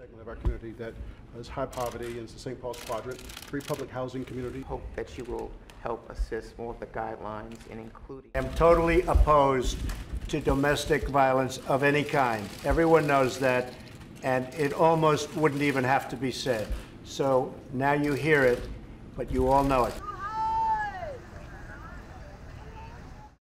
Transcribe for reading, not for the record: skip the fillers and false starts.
segment of our community that has high poverty, and it's the St. Paul's Quadrant, free public housing community. Hope that you will help assist more of the guidelines in including. I'm totally opposed to domestic violence of any kind. Everyone knows that, and it almost wouldn't even have to be said. So now you hear it, but you all know it.